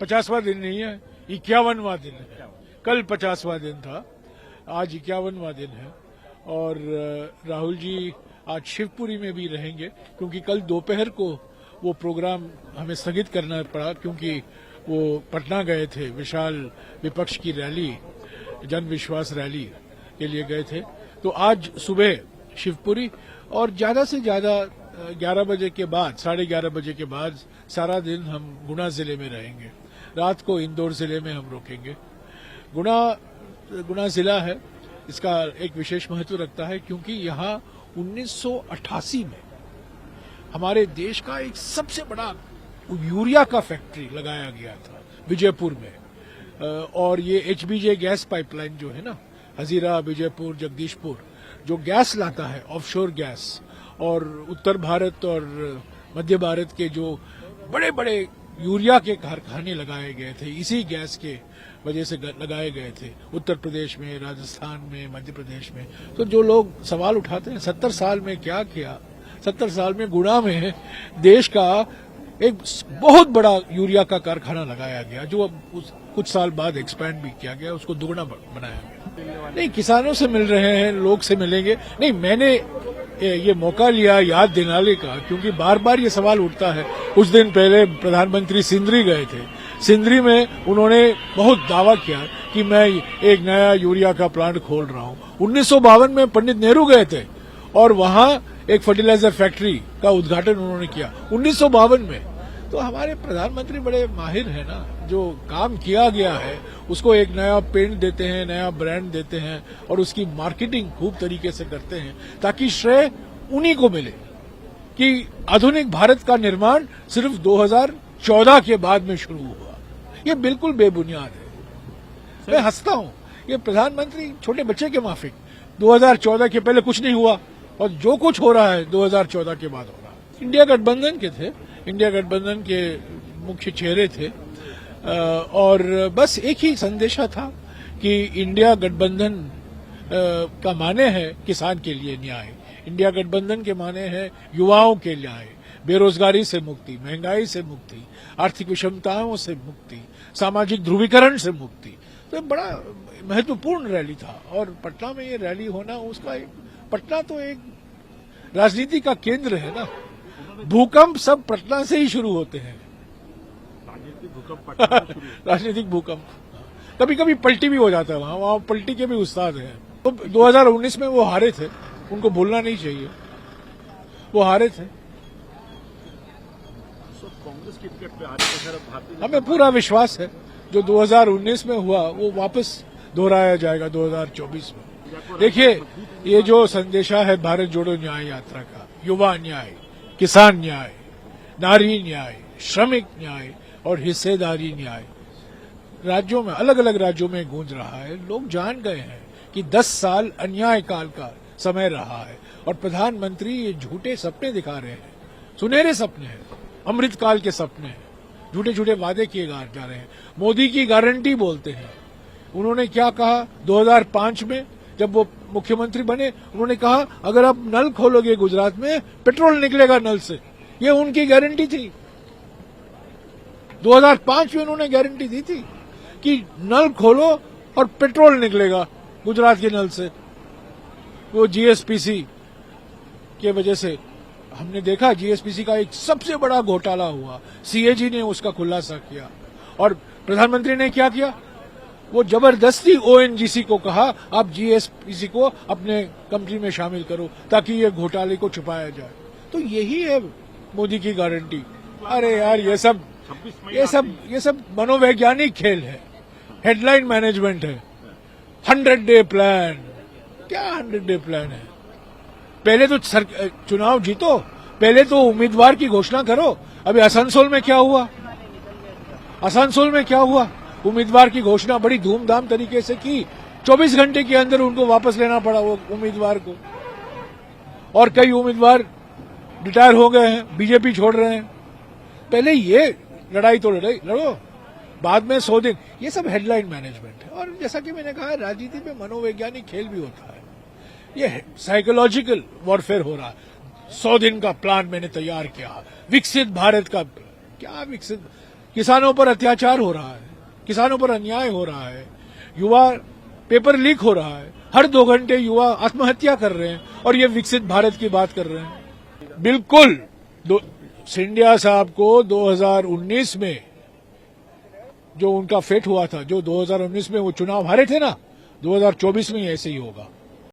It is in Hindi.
50वां दिन नहीं है, 51वां दिन है। कल 50वां दिन था, आज 51वां दिन है। और राहुल जी आज शिवपुरी में भी रहेंगे, क्योंकि कल दोपहर को वो प्रोग्राम हमें स्थगित करना पड़ा, क्योंकि वो पटना गए थे, विशाल विपक्ष की रैली, जन विश्वास रैली के लिए गए थे। तो आज सुबह शिवपुरी, और ज्यादा से ज्यादा 11 बजे के बाद, 11:30 बजे के बाद सारा दिन हम गुना जिले में रहेंगे। रात को इंदौर जिले में हम रुकेंगे। गुना जिला है, इसका एक विशेष महत्व रखता है, क्योंकि यहाँ 1988 में हमारे देश का एक सबसे बड़ा यूरिया का फैक्ट्री लगाया गया था विजयपुर में। और ये एचबीजे गैस पाइपलाइन जो है ना, हजीरा, विजयपुर, जगदीशपुर, जो गैस लाता है, ऑफशोर गैस, और उत्तर भारत और मध्य भारत के जो बड़े बड़े यूरिया के कारखाने लगाए गए थे, इसी गैस के वजह से लगाए गए थे, उत्तर प्रदेश में, राजस्थान में, मध्य प्रदेश में। तो जो लोग सवाल उठाते हैं 70 साल में क्या किया, 70 साल में गुना में देश का एक बहुत बड़ा यूरिया का कारखाना लगाया गया, जो अब कुछ साल बाद एक्सपैंड भी किया गया, उसको दुगना बनाया गया। नहीं, किसानों से मिल रहे हैं, लोग से मिलेंगे। नहीं, मैंने ये मौका लिया याद दिलाने का, क्योंकि बार बार ये सवाल उठता है। कुछ दिन पहले प्रधानमंत्री सिंदरी गए थे। सिंदरी में उन्होंने बहुत दावा किया कि मैं एक नया यूरिया का प्लांट खोल रहा हूं। 1952 में पंडित नेहरू गए थे और वहां एक फर्टिलाइजर फैक्ट्री का उद्घाटन उन्होंने किया 1952 में। तो हमारे प्रधानमंत्री बड़े माहिर हैं ना, जो काम किया गया है उसको एक नया पेंट देते हैं, नया ब्रांड देते हैं, और उसकी मार्केटिंग खूब तरीके से करते हैं, ताकि श्रेय उन्हीं को मिले कि आधुनिक भारत का निर्माण सिर्फ 2014 के बाद में शुरू हुआ। ये बिल्कुल बेबुनियाद है। मैं हंसता हूं, ये प्रधानमंत्री छोटे बच्चे के माफिक। 2014 के पहले कुछ नहीं हुआ, और जो कुछ हो रहा है 2014 के बाद हो रहा है। इंडिया गठबंधन के थे, इंडिया गठबंधन के मुख्य चेहरे थे, और बस एक ही संदेशा था कि इंडिया गठबंधन का माने है किसान के लिए न्याय, इंडिया गठबंधन के माने हैं युवाओं के न्याय, बेरोजगारी से मुक्ति, महंगाई से मुक्ति, आर्थिक विषमताओं से मुक्ति, सामाजिक ध्रुवीकरण से मुक्ति। तो बड़ा महत्वपूर्ण रैली था, और पटना में ये रैली होना, उसका पटना तो एक राजनीति का केंद्र है ना। भूकंप सब पटना से ही शुरू होते हैं। राजनीतिक भूकंप कभी कभी पलटी भी हो जाता है, वहां पलटी के भी उस्ताद हैं। तो 2019 में वो हारे थे, उनको भूलना नहीं चाहिए, वो हारे थे। कांग्रेस की टिकट पे भारतीय हमें पूरा विश्वास है जो 2019 में हुआ वो वापस दोहराया जाएगा 2024 में। देखिए, ये जो संदेशा है भारत जोड़ो न्याय यात्रा का, युवा न्याय, किसान न्याय, नारी न्याय, श्रमिक न्याय और हिस्सेदारी न्याय, राज्यों में, अलग अलग राज्यों में गूंज रहा है। लोग जान गए हैं कि 10 साल अन्याय काल का समय रहा है, और प्रधानमंत्री ये झूठे सपने दिखा रहे हैं, सुनहरे सपने हैं, अमृत काल के सपने हैं, झूठे झूठे वादे किए जा रहे हैं। मोदी की गारंटी बोलते हैं। उन्होंने क्या कहा 2005 में जब वो मुख्यमंत्री बने, उन्होंने कहा अगर आप नल खोलोगे गुजरात में पेट्रोल निकलेगा नल से, ये उनकी गारंटी थी। 2005 में उन्होंने गारंटी दी थी कि नल खोलो और पेट्रोल निकलेगा गुजरात के नल से। वो जीएसपीसी के वजह से हमने देखा, जीएसपीसी का एक सबसे बड़ा घोटाला हुआ, सीएजी ने उसका खुलासा किया, और प्रधानमंत्री ने क्या किया, वो जबरदस्ती ओएनजीसी को कहा आप जीएसपीसी को अपने कंपनी में शामिल करो ताकि ये घोटाले को छुपाया जाए। तो यही है मोदी की गारंटी। अरे यार, ये सब मनोवैज्ञानिक खेल है, हेडलाइन मैनेजमेंट है। 100 डे प्लान, क्या 100 डे प्लान है? पहले तो चुनाव जीतो, पहले तो उम्मीदवार की घोषणा करो। अभी आसनसोल में क्या हुआ? आसनसोल में क्या हुआ? उम्मीदवार की घोषणा बड़ी धूमधाम तरीके से की, 24 घंटे के अंदर उनको वापस लेना पड़ा वो उम्मीदवार को, और कई उम्मीदवार रिटायर हो गए हैं, बीजेपी छोड़ रहे हैं। पहले ये लड़ाई तो लड़ो, बाद में 100 दिन। ये सब हेडलाइन मैनेजमेंट है, और जैसा कि मैंने कहा, राजनीति में मनोवैज्ञानिक खेल भी होता है। ये साइकोलॉजिकल वॉरफेयर हो रहा है। 100 दिन का प्लान मैंने तैयार किया, विकसित भारत का। क्या विकसित? किसानों पर अत्याचार हो रहा है, किसानों पर अन्याय हो रहा है, युवा पेपर लीक हो रहा है, हर 2 घंटे युवा आत्महत्या कर रहे हैं और ये विकसित भारत की बात कर रहे हैं। बिल्कुल सिंधिया साहब को 2019 में जो उनका फेट हुआ था, जो 2019 में वो चुनाव हारे थे ना, 2024 में ऐसे ही होगा।